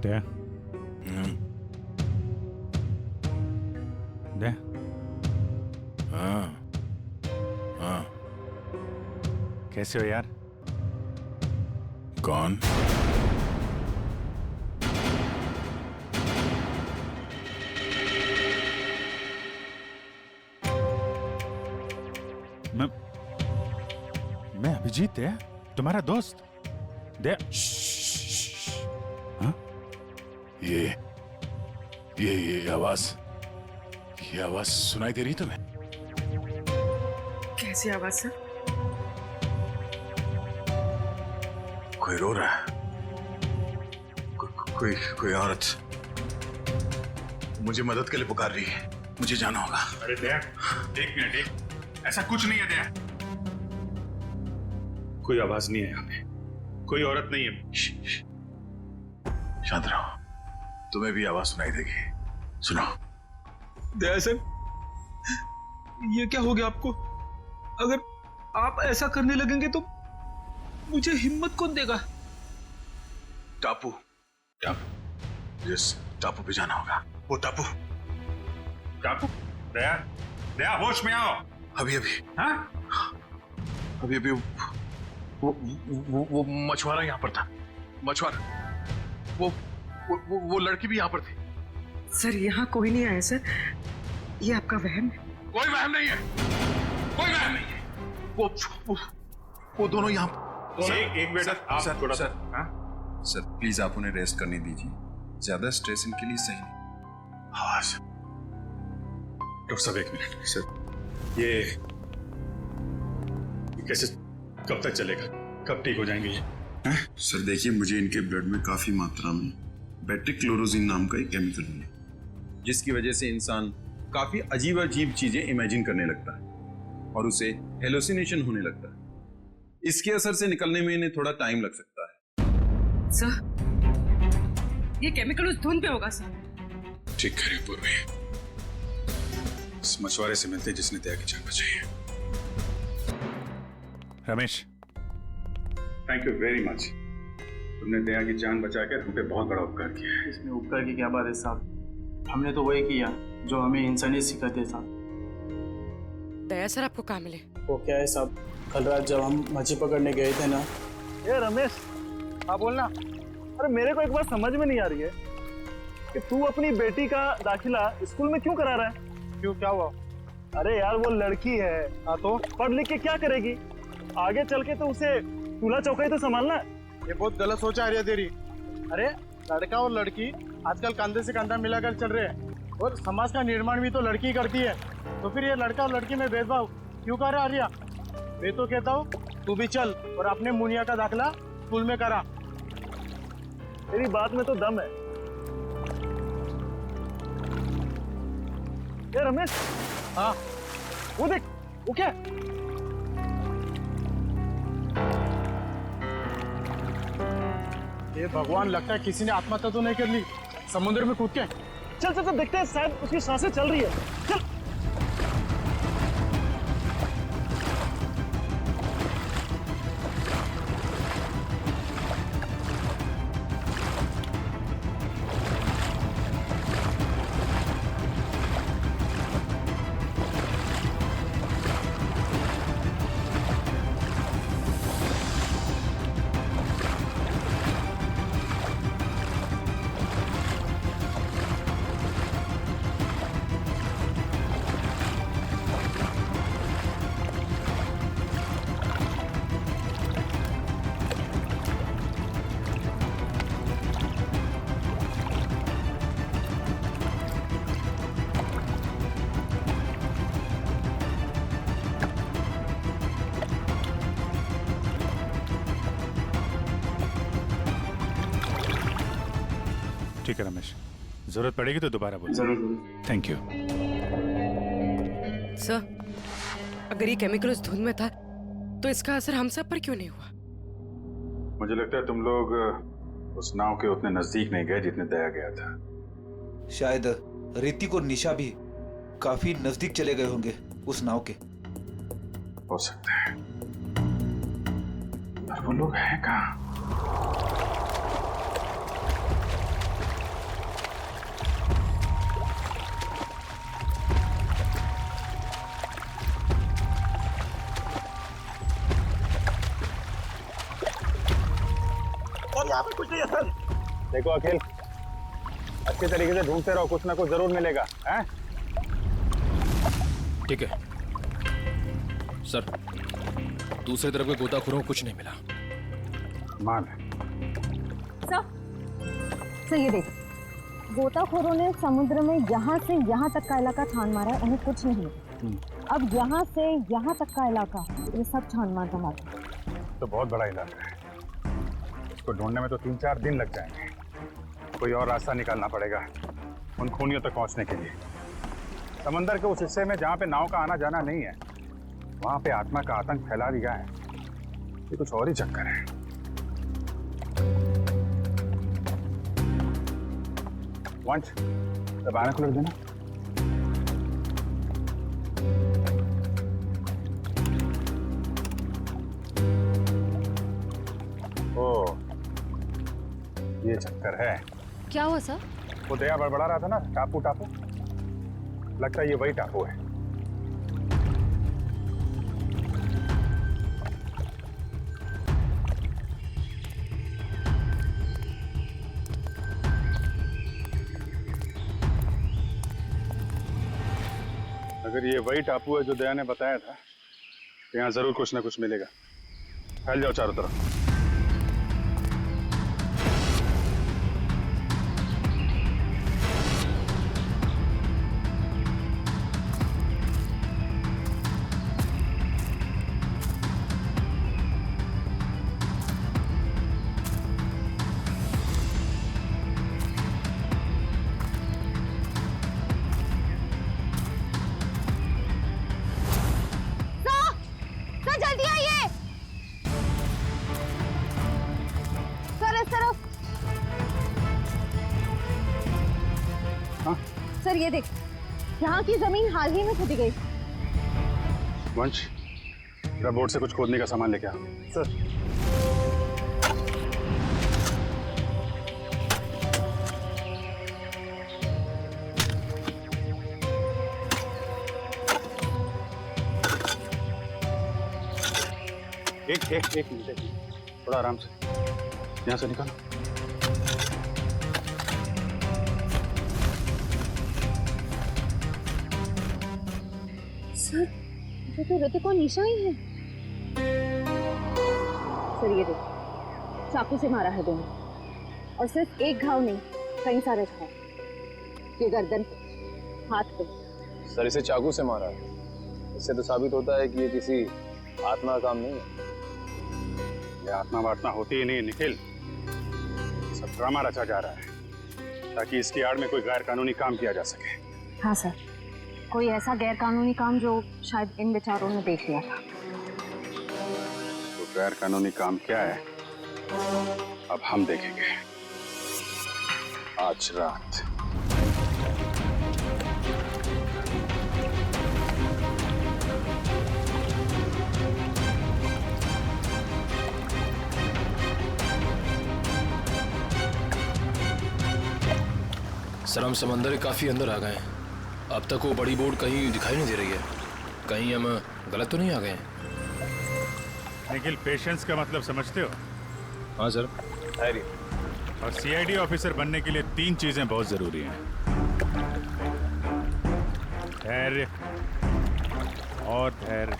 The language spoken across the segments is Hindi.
दया दया हाँ हाँ। कैसे हो यार? कौन? मैं अभिजीत है, तुम्हारा दोस्त। दया हाँ? ये आवाज सुनाई दे रही तुम्हें? कैसी आवाज सर? कोई रो रहा है। कोई औरत मुझे मदद के लिए पुकार रही है। मुझे जाना होगा। अरे दया, एक मिनट, ऐसा कुछ नहीं है दया। कोई आवाज नहीं है यहाँ पे, कोई औरत नहीं है। शांत रहो, तुम्हें भी आवाज सुनाई देगी। सुनो। दया सर, ये क्या हो गया आपको? अगर आप ऐसा करने लगेंगे तो मुझे हिम्मत कौन देगा? टापू जिस टापू पे जाना होगा, वो टापू। दया दया, होश में आओ। अभी हाँ? वो मछुआरा यहाँ पर था। मछुआरा, वो लड़की भी यहाँ पर थी। सर यहाँ कोई नहीं आया सर, ये आपका वहम है। कोई वहम नहीं है, कोई वहम नहीं है। वो दोनों यहाँ। एक मिनट, आप थोड़ा सा। सर प्लीज आप उन्हें रेस्ट करने दीजिए, ज्यादा स्ट्रेस इनके लिए सही नहीं। हाँ सर। डॉक्टर साहब एक मिनट। सर ये कैसे, कब तक चलेगा? कब ठीक हो जाएंगे ये? सर देखिए, मुझे इनके ब्लड में काफी मात्रा में बेट्रिक्लोरोजिन नाम का एक केमिकल मिला, जिसकी वजह से इंसान काफी अजीब अजीब चीजें इमेजिन करने लगता है और उसे हेलुसिनेशन होने लगता है। इसके असर से निकलने में इन्हें थोड़ा टाइम लग सकता है। सर ये केमिकल उस धुन पे होगा सर। ठीक कह रही पूर्वी, इस मछुआरे से मिलते जिसने दया की जान बचाई है। Ramesh, thank you very much. तुमने दया की जान बचाकर हम पे बहुत बड़ा उपकार किया है। इसमें उपकार की क्या बात है साहब? हमने तो वही किया जो हमें इंसानियत सिखाते साहब। दया सर आपको कहाँ मिले? वो क्या है साहब, कल रात जब हम मछली पकड़ने गए थे ना। ये रमेश, हाँ बोलना। अरे मेरे को एक बात समझ में नहीं आ रही है कि तू अपनी बेटी का दाखिला स्कूल में क्यों करा रहा है? क्यों, क्या हुआ? अरे यार वो लड़की है, हाँ तो पढ़ लिख के क्या करेगी? आगे चल के तो उसे चूल्हा चौका ही तो संभालना है। ये बहुत गलत सोच आ रही है तेरी। अरे लड़का और लड़की आजकल कंधे से कंधा मिलाकर चल रहे हैं और समाज का निर्माण भी तो लड़की करती है। तो फिर ये लड़का और लड़की में भेदभाव क्यों कर रहा है आर्या? मैं तो कहता हूँ तू भी चल और अपने मुनिया का दाखिला स्कूल में करा। तेरी बात में तो दम है। ये रमेश, हाँ वो देख, वो क्या? ये भगवान, लगता है किसी ने आत्महत्या तो नहीं कर ली समुद्र में कूद के। चल चल चल देखते हैं, शायद उसकी सांसें चल रही है। चल। ठीक है रमेश, जरूरत पड़ेगी तो दोबारा बोल। जरूर। Thank you. सर अगर ये केमिकल उस धुन में था तो इसका असर हम सब पर क्यों नहीं हुआ? मुझे लगता है तुम लोग उस नाव के उतने नजदीक नहीं गए जितने दया गया था। शायद ऋतिक और निशा भी काफी नजदीक चले गए होंगे उस नाव के। हो सकता है, पर वो लोग हैं कहाँ? यहाँ पे कुछ नहीं है सर। देखो अखिल, अच्छे तरीके से ढूंढते रहो, कुछ ना कुछ जरूर मिलेगा। हैं? ठीक है सर, दूसरी तरफ के गोताखोरों को कुछ नहीं मिला। मान सर ये देख, गोताखोरों ने समुद्र में यहाँ से यहाँ तक का इलाका छान मारा है, उन्हें कुछ नहीं मिला। अब यहाँ से यहाँ तक का इलाका, ये सब छान मार दमा। तो बहुत बड़ा इलाका है, इसको ढूंढने में तो 3-4 दिन लग जाएंगे। कोई और रास्ता निकालना पड़ेगा उन खूनियों तक पहुंचने के लिए। समंदर के उस हिस्से में जहाँ पे नाव का आना जाना नहीं है, वहां पे आत्मा का आतंक फैला दिया है। ये कुछ और ही चक्कर है। वंश, दबाना खुल देना। ओ, ये चक्कर है। क्या हुआ सर? वो दया बड़बड़ा रहा था ना, टापू टापू, लगता है ये वही टापू है। अगर ये वही टापू है जो दया ने बताया था, तो यहाँ जरूर कुछ ना कुछ मिलेगा। फैल जाओ चारों तरफ। सर ये देख, यहाँ की जमीन हाल ही में खुदी गई। वंश, जरा बोट से कुछ खोदने का सामान लेके आ। सर। एक मिनट, थोड़ा आराम से, यहाँ से निकालो। सर, ये तो ऋतिक और निशा ही है। सर ये देखो, चाकू से मारा है दोनों, और सिर्फ एक घाव नहीं, कई सारे घाव। ये गर्दन, हाथ पे। सर इसे चाकू से मारा है, इससे तो साबित होता है कि ये किसी आत्मा का काम नहीं है। ये आत्मा वात्मा होती ही नहीं निखिल, सब ड्रामा रचा जा रहा है ताकि इसकी आड़ में कोई गैर कानूनी काम किया जा सके। हाँ सर, कोई ऐसा गैर कानूनी काम जो शायद इन बेचारों ने देख लिया था। तो गैर कानूनी काम क्या है, अब हम देखेंगे आज रात। सर हम समंदर के काफी अंदर आ गए हैं। अब तक वो बड़ी बोट कहीं दिखाई नहीं दे रही है। कहीं हम गलत तो नहीं आ गए हैं? निखिल, पेशेंस का मतलब समझते हो? हाँ सर। धैर्य। और सीआईडी ऑफिसर बनने के लिए 3 चीजें बहुत जरूरी हैं। धैर्य और धैर्य,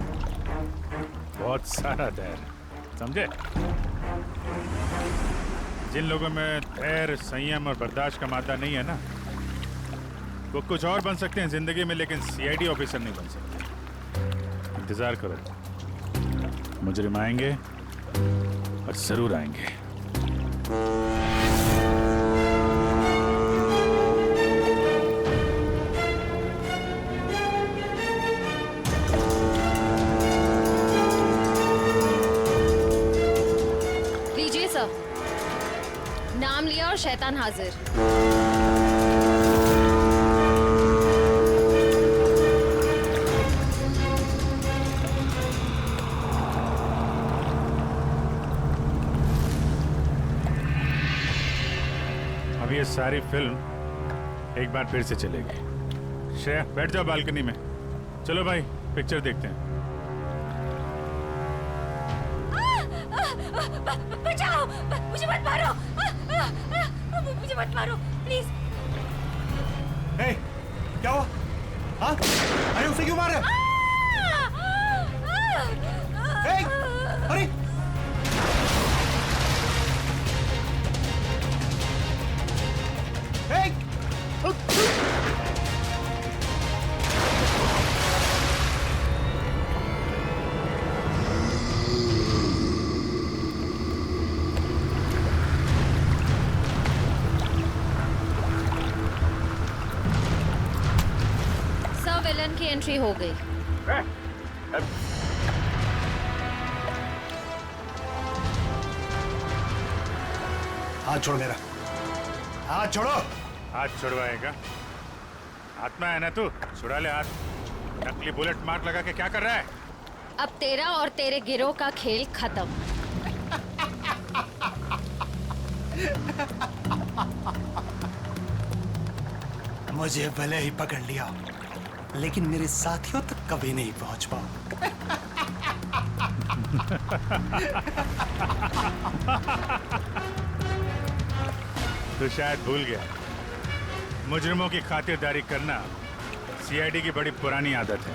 बहुत सारा धैर्य, समझे? जिन लोगों में धैर्य, संयम और बर्दाश्त का मादा नहीं है ना, वो कुछ और बन सकते हैं जिंदगी में, लेकिन सीआईडी ऑफिसर नहीं बन सकते। इंतजार करो, मुजरिम आएंगे और जरूर आएंगे। लीजिए सर, नाम लिया और शैतान हाजिर। अब ये सारी फिल्म एक बार फिर से चलेगी। श्रेया, बैठ जाओ बालकनी में। चलो भाई, पिक्चर देखते हैं। बचाओ, मुझे मत मारो, मुझे मत मारो प्लीज। क्या हुआ? हाँ? अरे उसे क्यों मार रहे? अरे विलन की एंट्री हो गई। हाथ छोड़ मेरा, हाथ छोड़ो। हाथ छुड़वाएगा? आत्मा है ना तू, छुड़ा ले हाथ। नकली बुलेट मार्क लगा के क्या कर रहा है? अब तेरा और तेरे गिरोह का खेल खत्म। मुझे भले ही पकड़ लिया, लेकिन मेरे साथियों तक कभी नहीं पहुंच पाओ। तू शायद भूल गया, मुजरिमों की खातिरदारी करना सीआईडी की बड़ी पुरानी आदत है।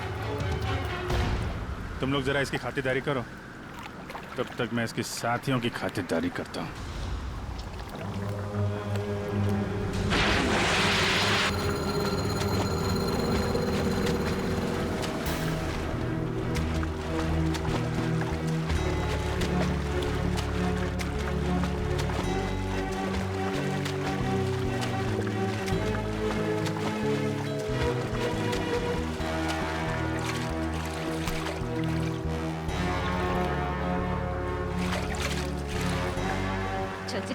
तुम लोग जरा इसकी खातिरदारी करो, तब तक मैं इसके साथियों की खातिरदारी करता हूँ।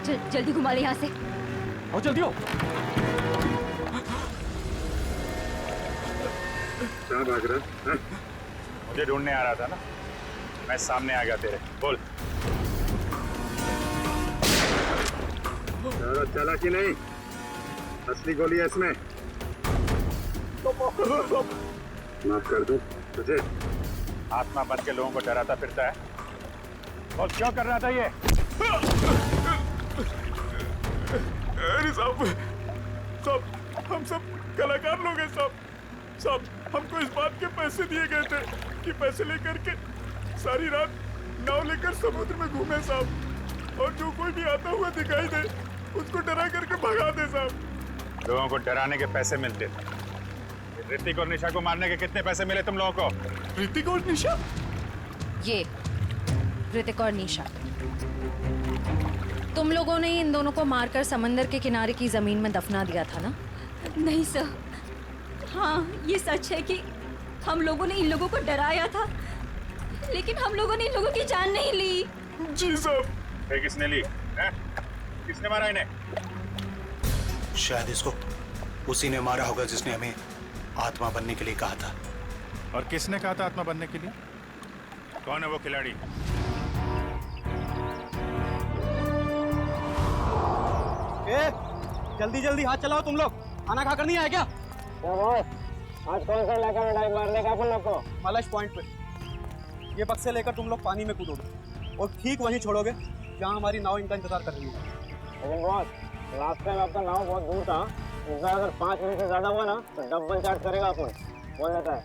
चल जल्दी घुमा ले यहाँ से। आओ जल्दी हो। कहाँ भाग रहा है? मुझे ढूंढने आ रहा था ना, मैं सामने आ गया तेरे। बोल। चला कि नहीं? असली गोली है इसमें। माफ कर दूं तुझे? आत्मा बन के लोगों को डराता फिरता है, और क्यों कर रहा था ये? अरे साहब, हम सब कलाकार लोग हैं साहब। हमको इस बात के पैसे दिए गए थे कि पैसे लेकर के सारी रात नाव लेकर समुद्र में घूमे साहब, और जो कोई भी आता हुआ दिखाई दे उसको डरा करके भगा दे साहब। लोगों को डराने के पैसे मिलते थे। ऋतिक और निशा को मारने के कितने पैसे मिले तुम लोगों को? ऋतिक और निशा? ये ऋतिक और निशा, तुम लोगों ने इन दोनों को मारकर समंदर के किनारे की जमीन में दफना दिया था ना? नहीं सर, हाँ ये सच है कि हम लोगों ने इन लोगों को डराया था, लेकिन हम लोगों ने इन लोगों की जान नहीं ली। जी साहब। फिर किसने ली है? किसने मारा इन्हें? शायद इसको उसी ने मारा होगा जिसने हमें आत्मा बनने के लिए कहा था। और किसने कहा था आत्मा बनने के लिए? कौन है वो खिलाड़ी? जल्दी जल्दी हाथ चलाओ तुम लोग, खाना खाकर नहीं आए क्या? आज कौन सा इलाका में डाइव मारने का अपन लोग को? मलश पॉइंट पे। ये बक्से लेकर तुम लोग पानी में कूदोगे और ठीक वहीं छोड़ोगे जहाँ हमारी नाव इनका इंतजार कर रही है। लेकिन बॉस, लास्ट टाइम आपका नाव बहुत दूर था, इस बार अगर 5 मिनट से ज्यादा हुआ ना तो डबल चार्ज करेगा अपन, बोल देता है।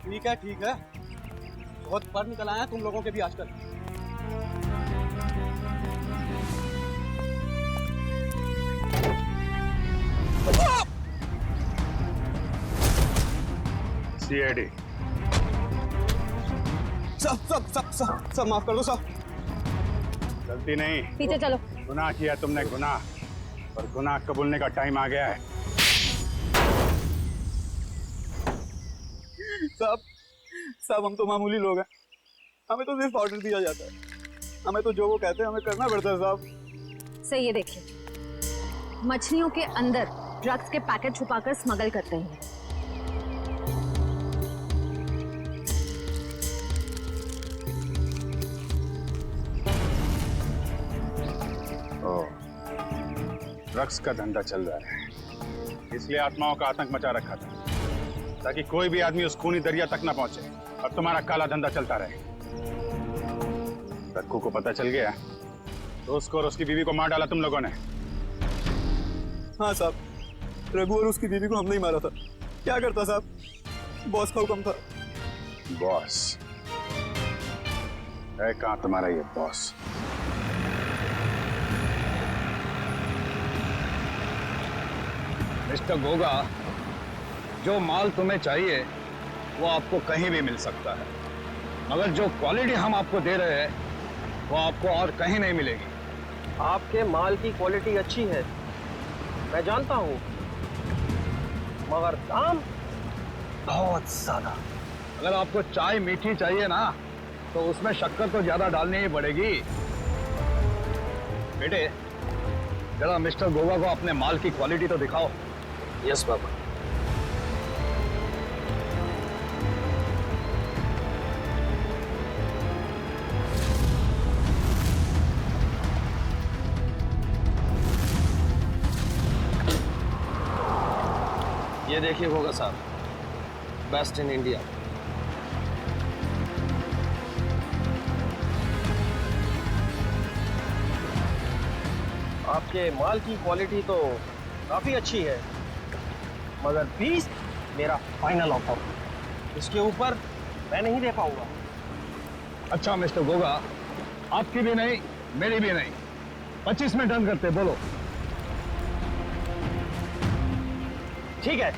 ठीक है ठीक है, बहुत पर निकल आए हैं तुम लोगों के भी आजकल। सीआईडी। सब माफ कर दो साहब। गलती नहीं, पीछे चलो। गुनाह किया तुमने, गुनाह, और गुनाह कबूलने का टाइम आ गया है। साहब हम तो मामूली लोग हैं, हमें तो सिर्फ ऑर्डर दिया जाता है, हमें तो जो वो कहते हैं हमें करना पड़ता है साहब। सही है, देखिए मछलियों के अंदर ड्रग्स के पैकेट छुपाकर स्मगल करते हैं। ड्रग्स का धंधा चल रहा है, इसलिए आत्माओं का आतंक मचा रखा था, ताकि कोई भी आदमी उस खूनी दरिया तक ना पहुंचे और तुम्हारा काला धंधा चलता रहे। रक्कू को पता चल गया तो उसको और उसकी बीवी को मार डाला तुम लोगों ने। हाँ साहब, रघु और उसकी बीवी को हमने ही मारा था। क्या करता साहब, बॉस का हुक्म था। बॉस है कहाँ तुम्हारा ये बॉस? मिस्टर गोगा, जो माल तुम्हें चाहिए वो आपको कहीं भी मिल सकता है, मगर जो क्वालिटी हम आपको दे रहे हैं वो आपको और कहीं नहीं मिलेगी। आपके माल की क्वालिटी अच्छी है, मैं जानता हूँ, मगर दाम बहुत ज्यादा। अगर आपको चाय मीठी चाहिए ना तो उसमें शक्कर तो ज्यादा डालनी ही पड़ेगी। बेटे, जरा मिस्टर गोगा को अपने माल की क्वालिटी तो दिखाओ। यस बाबा। ये देखिए गोगा साहब, बेस्ट इन इंडिया। आपके माल की क्वालिटी तो काफी अच्छी है, मगर 20 मेरा फाइनल ऑफर, इसके ऊपर मैं नहीं दे पाऊंगा। अच्छा मिस्टर गोगा, आपकी भी नहीं मेरी भी नहीं, 25 में डन करते, बोलो। ठीक है,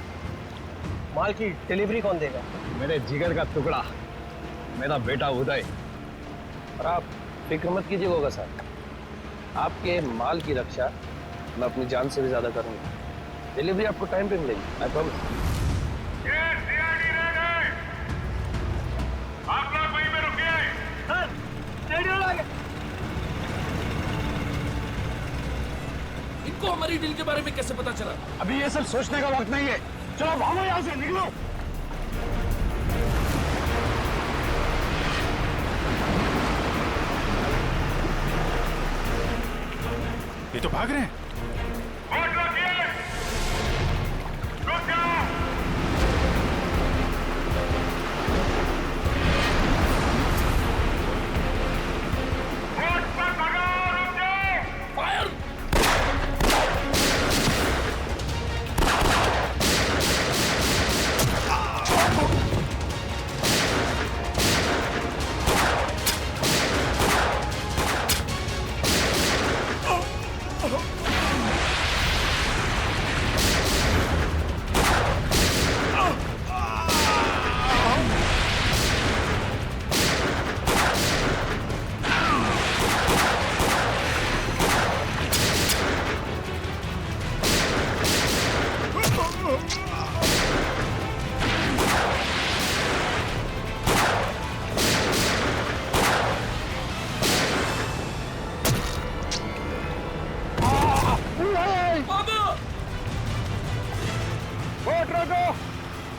माल की डिलीवरी कौन देगा? मेरे जिगर का टुकड़ा, मेरा बेटा उदय। और आप फिक्र मत कीजिए गोगा साहब, आपके माल की रक्षा मैं अपनी जान से भी ज्यादा करूंगा। डिलीवरी आपको टाइम पे मिलेगी, आई प्रॉमिस। आप लोग वहीं पे रुकिए। इनको हमारी डील के बारे में कैसे पता चला? अभी ये सब सोचने का वक्त नहीं है, चलो भागो यहाँ से, निकलो। ये तो भाग रहे हैं।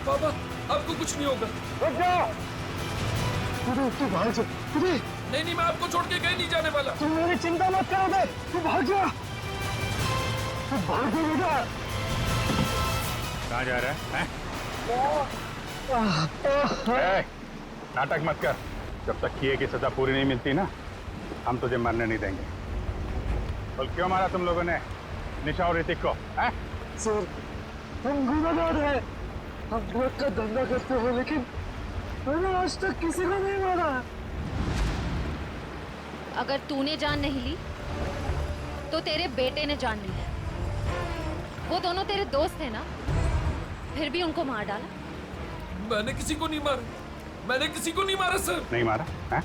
बाबा, आपको कुछ नहीं होगा। रुक जाओ। तू भाग जा। नहीं, मैं आपको छोड़ के कहीं नहीं जाने वाला। तुम मेरी चिंता मत करो बे, तू भाग जा। तू भाग जा बेटा। कहाँ जा रहा है? नाटक मत कर, जब तक किए की सजा पूरी नहीं मिलती ना, हम तुझे मरने नहीं देंगे। बोल क्यों मारा तुम लोगों ने निशा और ऋतिक को? सर, हम गुनहगार हैं, हम ड्रग का धंधा करते हो, लेकिन मैंने आज तक किसी को नहीं मारा। अगर तूने जान नहीं ली तो तेरे बेटे ने जान ली है। वो दोनों तेरे दोस्त थे ना, फिर भी उनको मार डाला। मैंने किसी को नहीं मारा, मैंने किसी को नहीं मारा सर। नहीं मारा है?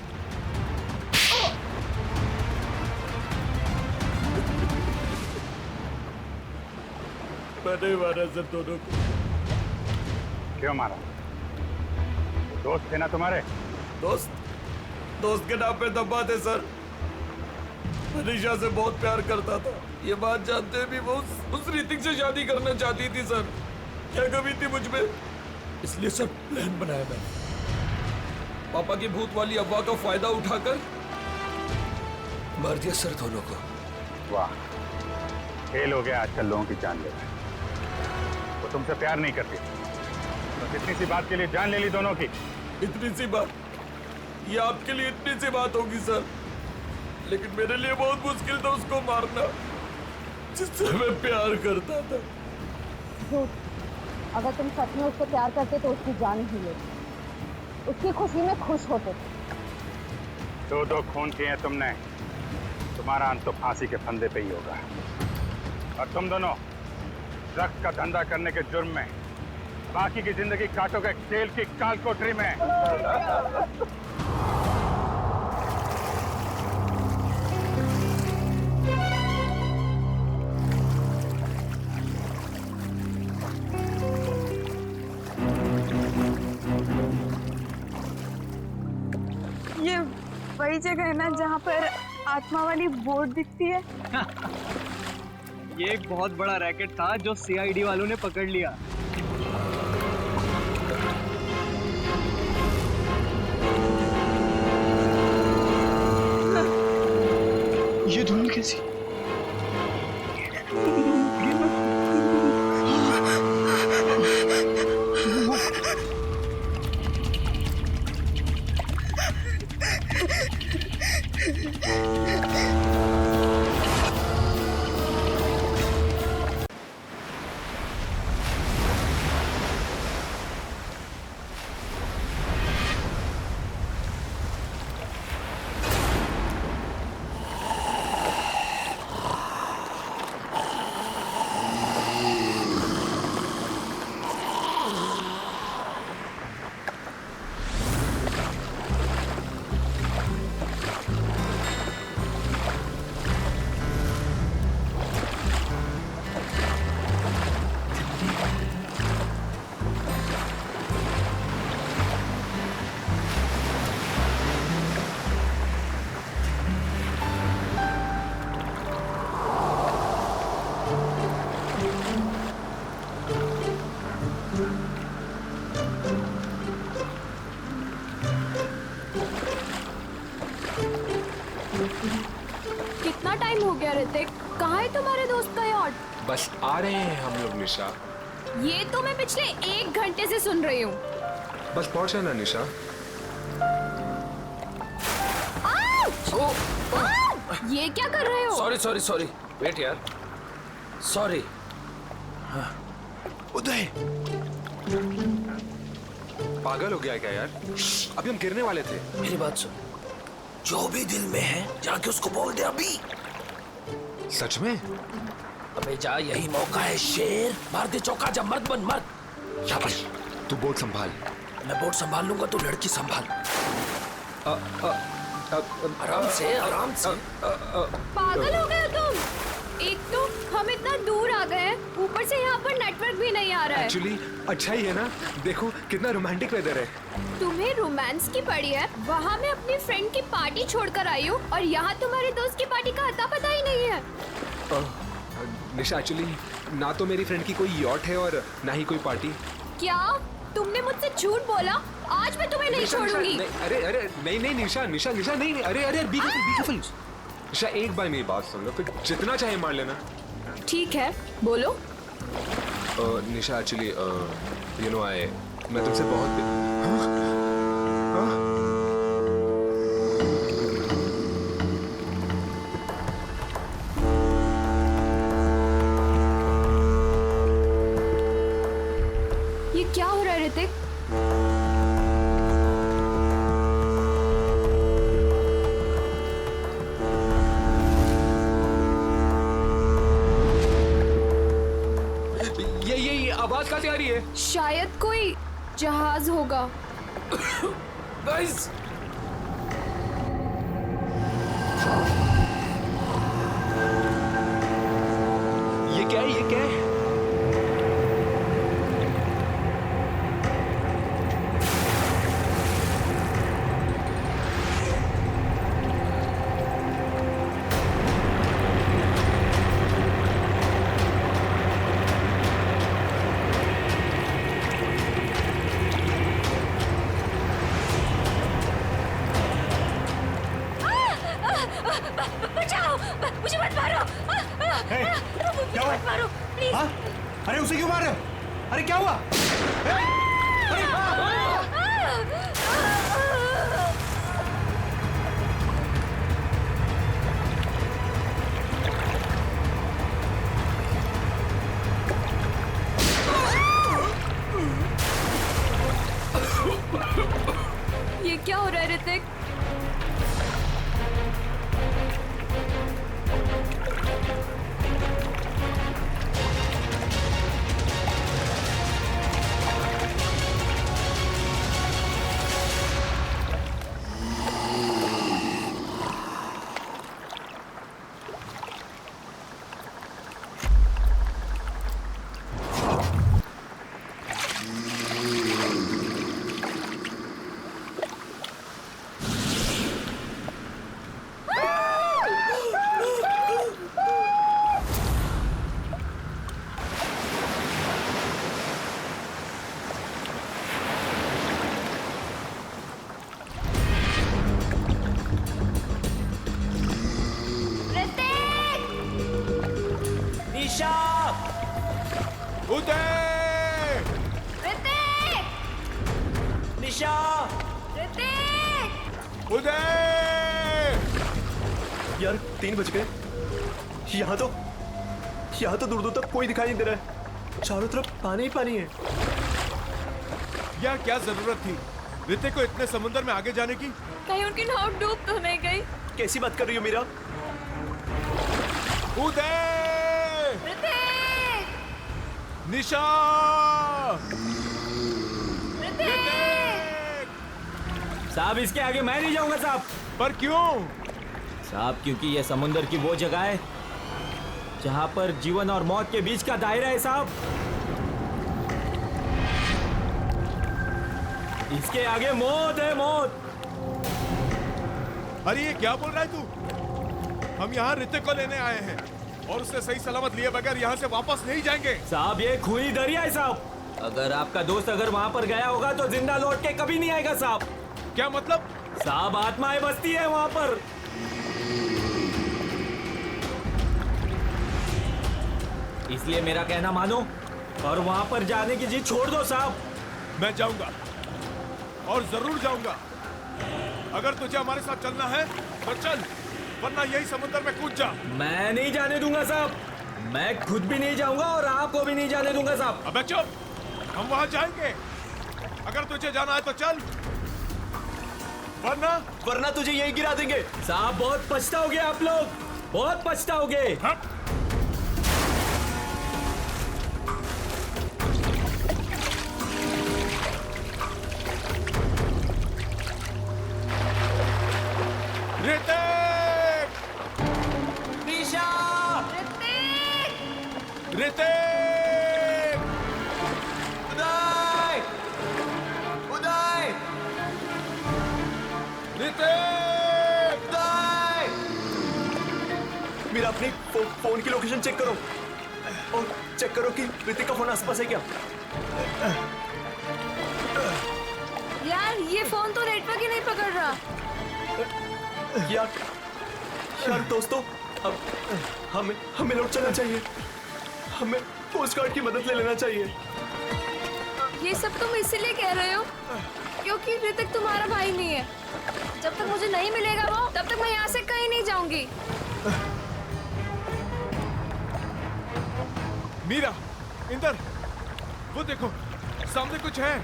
मैंने मारा सर दोनों को। क्यों मारा? दोस्त थे ना तुम्हारे? दोस्त के नाम पे दबा थे सर। मैं निशा से बहुत प्यार करता था, ये बात जानते भी वो उस ऋतिक से शादी करना चाहती थी सर। क्या कमी थी मुझ में, इसलिए सर प्लान बनाया मैंने। पापा की भूत वाली अफवाह का फायदा उठाकर मार दिया सर दोनों को। वाह, खेल हो गया आजकल लोगों की जान लेना। वो तुमसे प्यार नहीं करती, तो इतनी सी बात के लिए जान ले ली दोनों की। इतनी सी बात, ये आपके लिए इतनी सी बात होगी सर। लेकिन मेरे लिए बहुत मुश्किल था उसको मारना, जिससे मैं प्यार करता था। झूठ। अगर तुम सच में उससे प्यार करते तो उसकी जान ही लेते, उसकी खुशी में खुश होते। दो खून किए हैं तुमने, तुम्हारा अंत तो फांसी के फंदे पे ही होगा। और तुम दोनों ड्रग्स का धंधा करने के जुर्म में बाकी की जिंदगी काटोगे जेल की काल कोठरी में। ये वही जगह है ना जहाँ पर आत्मा वाली बोर्ड दिखती है? ये एक बहुत बड़ा रैकेट था जो सीआईडी वालों ने पकड़ लिया। ये धुन कैसी? कितना टाइम हो गया ऋतिक? कहाँ है तुम्हारे दोस्त का यार्ड? बस आ रहे हैं हम लोग निशा। ये तो मैं पिछले 1 घंटे से सुन रही हूँ। बस पहुंचा ना निशा। ये क्या कर रहे हो? सॉरी सॉरी सॉरी, वेट यार, सॉरी। उदय पागल हो गया क्या यार? अभी हम गिरने वाले थे। मेरी बात सुन, जो भी दिल में है जाके उसको बोल दे अभी। सच में? अबे जा, यही मौका है शेर। मार दे चौका, जब मर्द बन मर्द। शाबाश, तू बोर्ड संभाल। मैं बोर्ड संभाल लूंगा, तू लड़की संभाल। आराम से आराम से। पागल हो गए तुम? एक तो हम इतना दूर आ गए हैं, ऊपर से यहाँ पर नेटवर्क भी नहीं आ रहा है। एक्चुअली अच्छा ही है ना, देखो कितना रोमांटिक वेदर है। तुम्हें रोमांस की पड़ी है? वहाँ मैं अपनी फ्रेंड की पार्टी छोड़कर आई हूँ और यहाँ तुम्हारे दोस्त की पार्टी का अता पता ही नहीं है। निशा एक्चुअली ना तो मेरी फ्रेंड की कोई यॉट है और ना ही कोई पार्टी। क्या तुमने मुझसे झूठ बोला? आज मैं तुम्हें नहीं छोड़ूंगी। अरे अरे नहीं नहीं निशा निशा निशा नहीं, अरे अरे बी केयरफुल निशा, एक बार मेरी बात सुन लो, फिर जितना चाहे मार लेना। ठीक है, बोलो। निशा एक्चुअली यू नो मैं तुमसे बहुत ये क्या हो रहा है ऋतिक? ये आवाज कहाँ से आ रही है? शायद कोई जहाज होगा। गाइस, ये क्या है? ये क्या है? बचाओ, मुझे मत मारो। क्या हुआ? मत मारो प्लीज। हाँ? अरे उसे क्यों मार रहे हो? अरे क्या हुआ? निशा! उदय! ऋतिक! निशा! ऋतिक! उदय! यार 3 बज गए। यहाँ तो दूर दूर तक कोई दिखाई नहीं दे रहा है। चारों तरफ पानी ही पानी है। यार क्या जरूरत थी ऋतिक को इतने समुद्र में आगे जाने की? कहीं उनकी नाव डूब तो नहीं गई? कैसी बात कर रही हो मीरा? उदय! ऋतिक! निशा! ऋतिक! साहब इसके आगे मैं नहीं जाऊंगा साहब। पर क्यों? साहब क्योंकि यह समुंदर की वो जगह है जहां पर जीवन और मौत के बीच का दायरा है साहब। इसके आगे मौत है, मौत। अरे ये क्या बोल रहा है तू? हम यहाँ ऋतिक को लेने आए हैं और उससे सही सलामत लिए बगैर यहाँ से वापस नहीं जाएंगे। साहब ये खूनी दरिया है साहब। अगर आपका दोस्त वहां पर गया होगा तो जिंदा लौट के कभी नहीं आएगा साहब। क्या मतलब? साहब आत्माएं बसती है वहां पर। इसलिए मेरा कहना मानो और वहां पर जाने की जिद छोड़ दो साहब। मैं जाऊंगा और जरूर जाऊंगा। अगर तुझे हमारे साथ चलना है तो चल, वरना यही समुद्र में कूद जा। मैं नहीं जाने दूंगा साहब। मैं खुद भी नहीं जाऊंगा और आपको भी नहीं जाने दूंगा साहब। अबे चुप, हम वहां जाएंगे। अगर तुझे जाना है तो चल, वरना तुझे यही गिरा देंगे। साहब बहुत पछताओगे आप लोग, बहुत पछताओगे। ऋतिक! निशा! ऋतिक! उदय! उदय! ऋतिक! उदय! मेरा अपनी फोन की लोकेशन चेक करो और चेक करो कि ऋतिक का फोन आसपास है क्या। यार ये फोन तो नेटवर्क ही नहीं पकड़ रहा। यार दोस्तों, अब हमें लौट चलना चाहिए। हमें कोस्ट गार्ड की मदद ले लेना चाहिए। ये सब तुम इसीलिए कह रहे हो क्योंकि ऋतिक तुम्हारा भाई नहीं है। जब तक मुझे नहीं मिलेगा वो, तब तक मैं यहाँ से कहीं नहीं जाऊंगी। मीरा, इंदर, वो देखो सामने कुछ है।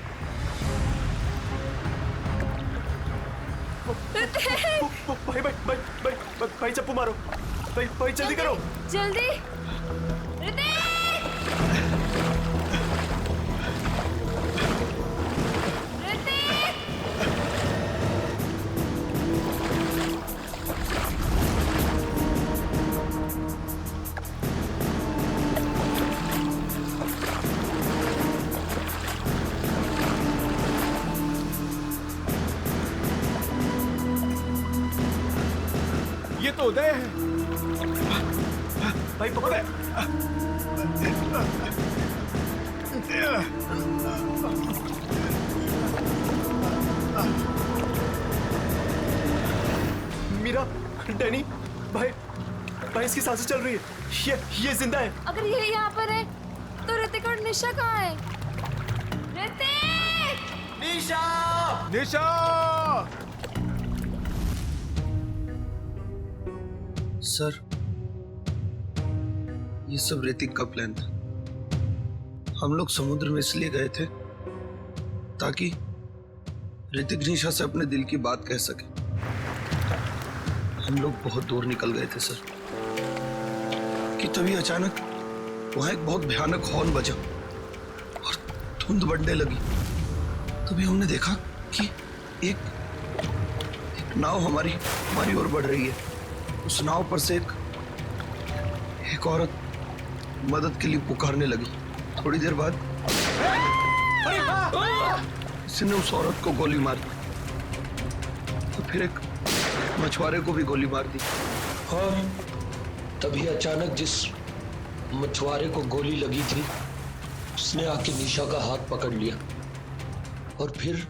भाई चप्पू मारो। भाई जल्दी करो, जल्दी। ये तो उदय है। भाई पकड़े। मीरा, डैनी, भाई इसकी सांसें चल रही है। ये जिंदा है। अगर ये यहाँ पर है तो ऋतिक और निशा कहाँ है? ऋतिक! निशा! निशा! सर, ये सब ऋतिक का प्लान था। हम लोग समुद्र में इसलिए गए थे ताकि ऋतिक निशा से अपने दिल की बात कह सके। हम लोग बहुत दूर निकल गए थे सर कि तभी अचानक वहां एक बहुत भयानक हॉर्न बजा और धुंध बढ़ने लगी। तभी हमने देखा कि एक नाव हमारी ओर बढ़ रही है। उस नाव पर से एक औरत मदद के लिए पुकारने लगी। थोड़ी देर बाद किसी ने उस औरत को गोली मार दी तो फिर एक मछुआरे को भी गोली मार दी। और तभी अचानक जिस मछुआरे को गोली लगी थी उसने आके निशा का हाथ पकड़ लिया और फिर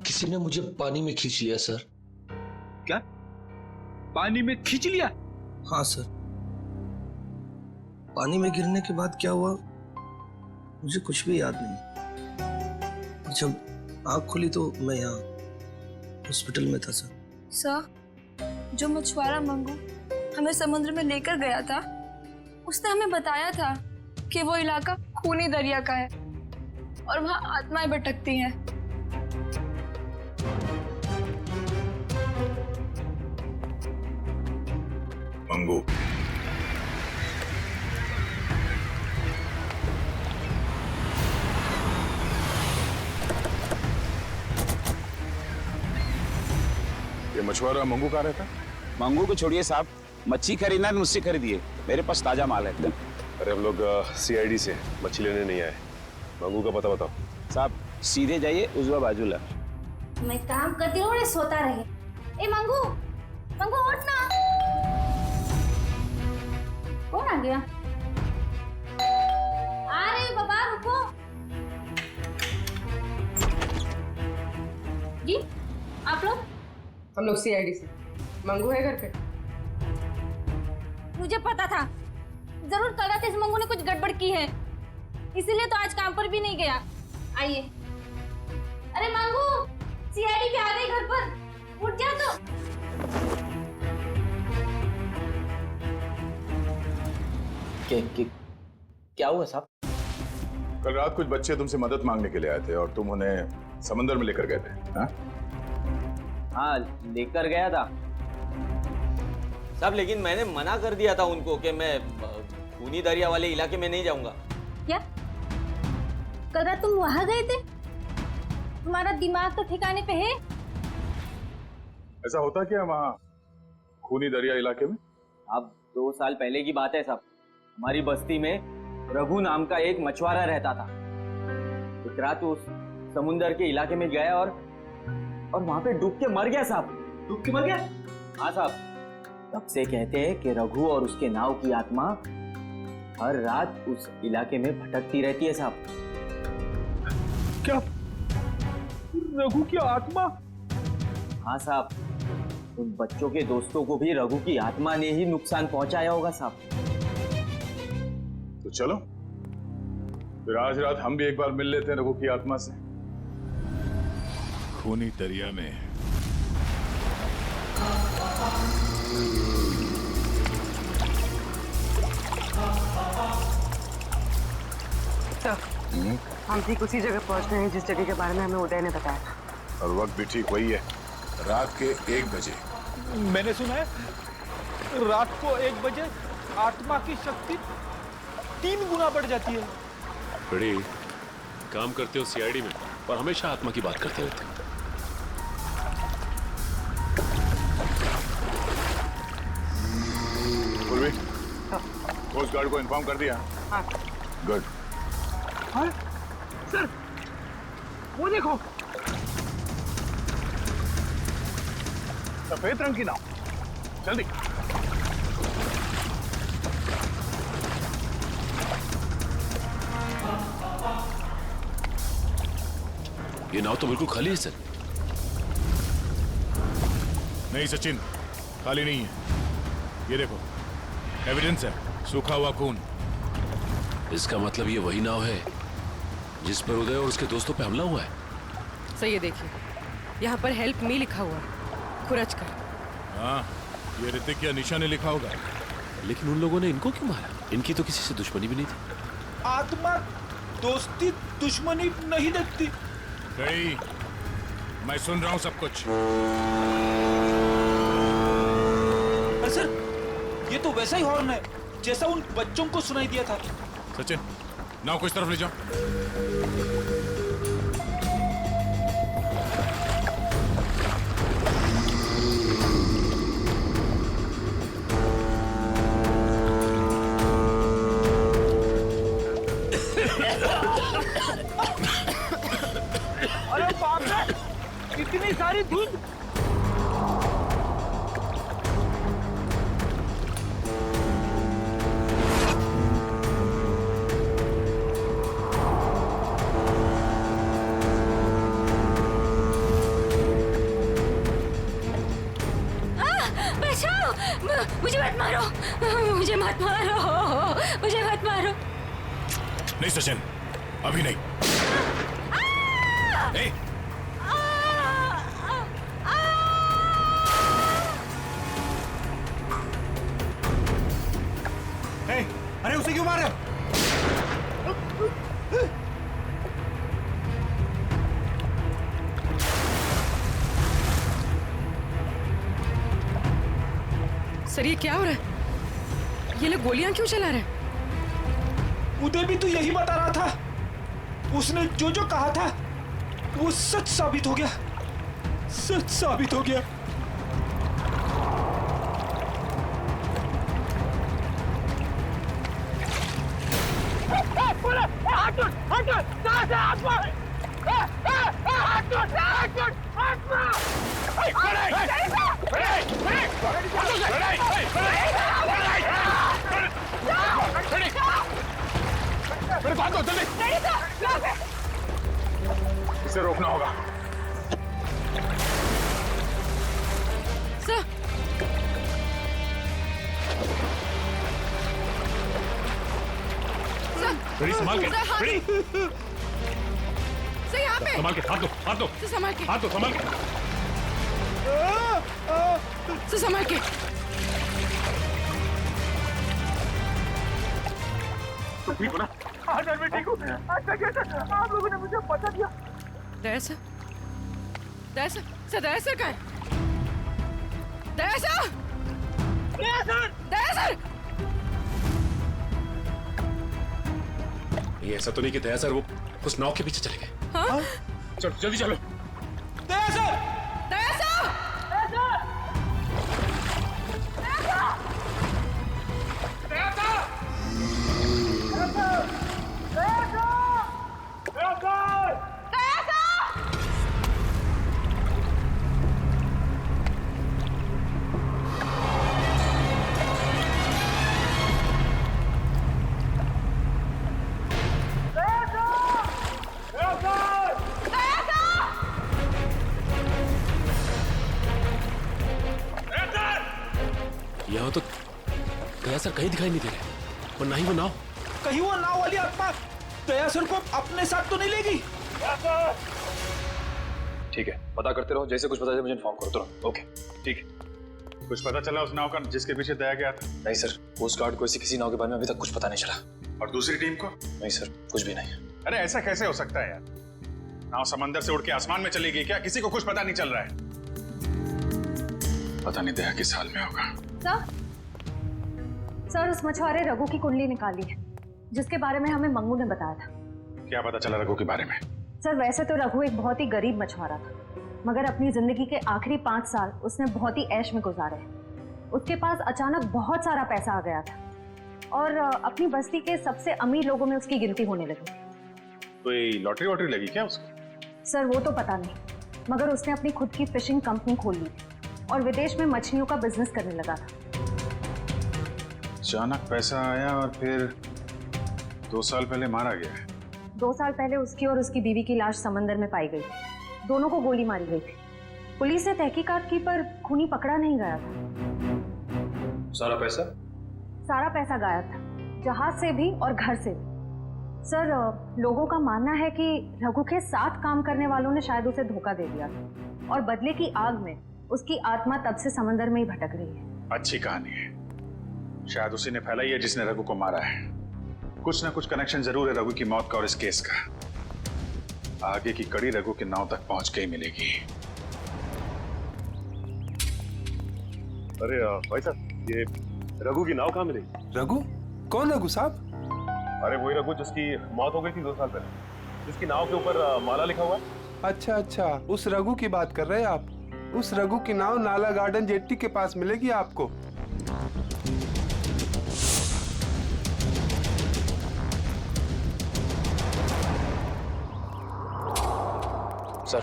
किसी ने मुझे पानी में खींच लिया सर। क्या? पानी में खींच लिया? हाँ सर, पानी में गिरने के बाद क्या हुआ मुझे कुछ भी याद नहीं। जब आँख खुली तो मैं यहाँ हॉस्पिटल में था सर। सर, जो मछुआरा मंगू हमें समुद्र में लेकर गया था, उसने हमें बताया था कि वो इलाका खूनी दरिया का है और वहाँ आत्माएं भटकती हैं। मंगू, ये मछुआरा मंगू कहाँ रहता? मंगू को छोड़िए साहब, मच्छी खरीदना है तो मुझसे खरीदिए, मेरे पास ताजा माल है एकदम। अरे हम लोग सीआईडी से मच्छी लेने नहीं आए, मंगू का पता बताओ। साहब सीधे जाइए, उजवा बाजूला। मैं काम करती हूँ, सोता रहे। ए मंगू, मंगू उठ ना। कौन आ गया? आ रहे हो बाबा, रुको। जी आप लोग? हम लोग सीआईडी से। मंगू है घर पे? मुझे पता था, जरूर कल इस मंगू ने कुछ गड़बड़ की है, इसीलिए तो आज काम पर भी नहीं गया। आइए। अरे मंगू, सीआईडी भी आ गई घर पर, उठ जा तो। क्या हुआ साहब? कल रात कुछ बच्चे तुमसे मदद मांगने के लिए आए थे और तुम उन्हें समंदर में लेकर गए थे। हाँ, लेकर गया था साहब, लेकिन मैंने मना कर दिया था उनको कि मैं खूनी दरिया वाले इलाके में नहीं जाऊंगा। क्या कल रात तुम वहां गए थे? तुम्हारा दिमाग तो ठिकाने पे है? ऐसा होता क्या वहाँ खूनी दरिया इलाके में? अब 2 साल पहले की बात है साहब, हमारी बस्ती में रघु नाम का एक मछुआरा रहता था। एक रात उस समुंदर के इलाके में गया और वहां पे डूब के मर गया साहब। डूब के मर गया? हाँ साहब, तब से कहते हैं कि रघु और उसके नाव की आत्मा हर रात उस इलाके में भटकती रहती है साहब। क्या रघु की आत्मा? हाँ साहब, उन बच्चों के दोस्तों को भी रघु की आत्मा ने ही नुकसान पहुंचाया होगा साहब। तो चलो फिर आज रात हम भी एक बार मिल लेते हैं रघु की आत्मा से। खूनी दरिया में। हम ठीक उसी जगह पहुंच गए हैं जिस जगह के बारे में हमें उदय ने बताया था। और वक्त भी ठीक वही है, रात के 1 बजे। मैंने सुना है रात को 1 बजे आत्मा की शक्ति 3 गुना बढ़ जाती है। बड़ी काम करते हो सीआईडी में और हमेशा आत्मा की बात करते रहते हो। कोस्ट गार्ड को इन्फॉर्म कर दिया? हाँ। गुड। हाँ? सर, वो देखो, सफेद रंग की नाव, जल्दी। ये नाव तो बिल्कुल खाली है सर। नहीं सचिन, खाली नहीं है। ये देखो, एविडेंस है, सूखा हुआ खून। इसका मतलब ये वही नाव है जिस पर उदय और उसके दोस्तों पे हमला हुआ है। सही है, देखिए यहाँ पर हेल्प मी लिखा हुआ है, खुरच कर। हाँ, ये ऋतिक या निशा ने लिखा होगा। लेकिन उन लोगों ने इनको क्यों मारा? इनकी तो किसी से दुश्मनी भी नहीं थी। आत्मा दोस्ती दुश्मनी नहीं देखती। सही, मैं सुन रहा हूँ सब कुछ। सर, ये तो वैसा ही हॉर्न है जैसा उन बच्चों को सुनाई दिया था। सचिन, नाव को इस तरफ ले जाओ। अरे बाप रे, इतनी सारी धुंध। मुझे मत मारो, मुझे मत मारो, मुझे मत नहीं सचिन, अभी नहीं। ए, अरे उसे क्यों मार रहे हो? सर ये क्या हो रहा है? ये लोग गोलियां क्यों चला रहे हैं? उदय भी तो यही बता रहा था। उसने जो जो कहा था वो सच साबित हो गया, सच साबित हो गया। इसे रोकना होगा। सर बड़ी संभाल के, बड़ी सर यहाँ पे संभाल के, हाथ दो, हाथ दो, सर संभाल के, हाथ दो, संभाल के। सर संभाल के। ठीक हो ना? हाँ सर मैं ठीक हूँ। अच्छा क्या सर, आप लोगों ने मुझे बता दिया। दया सर, दया सर, सर दया सर कहाँ है? दया सर, दया सर, दया सर। ये ऐसा तो नहीं कि दया सर वो उस नाव के पीछे चले गए? हाँ? चलो जल्दी चलो। दया सर, दया सर, दया सर, दया सर, दया सर, दया सर, दया सर, दया सर। यहाँ तो दया सर कहीं दिखाई नहीं दे रहे, और ना ही वो नाव। कहीं वो नाव वाली आत्मा दया सर को अपने साथ तो नहीं लेगी? ठीक है, पता करते रहो, जैसे कुछ पता चले मुझे इन्फॉर्म करो तुरंत। ओके ठीक है। कुछ पता चला उस नाव का जिसके पीछे दया गया था? नहीं सर, कोस्ट गार्ड को ऐसी किसी नाव के बारे में अभी तक कुछ पता नहीं चला। और दूसरी टीम को? नहीं सर, कुछ भी नहीं। अरे ऐसा कैसे हो सकता है यार? नाव समंदर से उड़ के आसमान में चली गई क्या? किसी को कुछ पता नहीं चल रहा है। पता नहीं दया किस हाल में होगा। सर उस मछुआरे रघु की कुंडली निकाली है जिसके बारे में हमें मंगू ने बताया था। क्या पता चला रघु के बारे में? सर वैसे तो रघु एक बहुत ही गरीब मछुआरा था, मगर अपनी जिंदगी के आखिरी 5 साल उसने बहुत ही ऐश में गुजारे। उसके पास अचानक बहुत सारा पैसा आ गया था और अपनी बस्ती के सबसे अमीर लोगों में उसकी गिनती होने लगी। कोई लॉटरी वॉटरी लगी क्या उसको? सर वो तो पता नहीं, मगर उसने अपनी खुद की फिशिंग कंपनी खोल ली और विदेश में मछलियों का बिजनेस करने लगा था। अचानक पैसा आया और फिर 2 साल पहले मारा गया है। 2 साल पहले उसकी और उसकी बीवी की लाश समंदर में पाई गई। दोनों को गोली मारी गई थी। पुलिस ने तहकीकात की पर खूनी पकड़ा नहीं गया था। सारा पैसा? सारा पैसा गायब था, जहाज से भी और घर से भी। सर लोगों का मानना है कि रघु के साथ काम करने वालों ने शायद उसे धोखा दे दिया था और बदले की आग में उसकी आत्मा तब से समंदर में ही भटक रही है। अच्छी कहानी है। शायद उसी ने फैलाई है जिसने रघु को मारा है। कुछ ना कुछ कनेक्शन जरूर है रघु की मौत का और इस केस का। आगे की कड़ी रघु के नाव तक पहुंच के ही मिलेगी। अरे भाई साहब, ये रघु की नाव कहाँ मिलेगी? रघु? कौन रघु साहब? अरे वही रघु जिसकी मौत हो गई थी 2 साल पहले, जिसकी नाव के ऊपर माला लिखा हुआ है। अच्छा अच्छा, उस रघु की बात कर रहे हैं आप। उस रघु की नाव नाला गार्डन जेट्टी के पास मिलेगी आपको। सर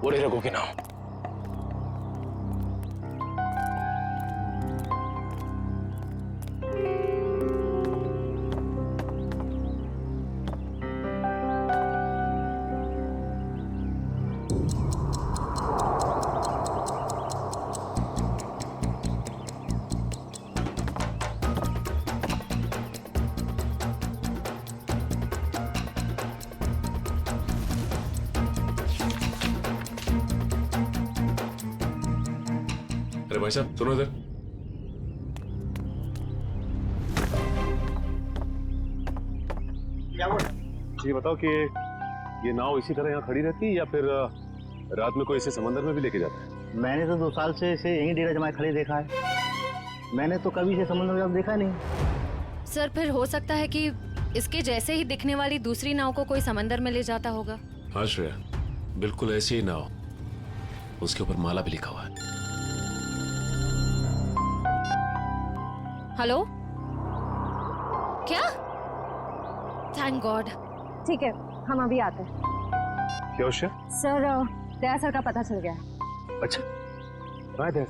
वो रही रघु की नाव। भाई साहब सुनो इधर। ये बताओ कि ये नाव इसी तरह यहाँ खड़ी रहती है या फिर रात में कोई इसे समंदर में भी लेके जाता है? मैंने तो 2 साल से इसे यहीं डेरा जमाए खड़े देखा है। मैंने तो कभी इसे समुद्र में देखा नहीं। सर फिर हो सकता है कि इसके जैसे ही दिखने वाली दूसरी नाव को कोई समंदर में ले जाता होगा। हाँ श्रेया, बिल्कुल ऐसी ही नाव, उसके ऊपर माला भी लिखा हुआ है। हेलो, क्या? Thank God. ठीक है, हम अभी आते हैं। क्या उसे? सर, दया सर का पता चल गया है। अच्छा, कहाँ है दया?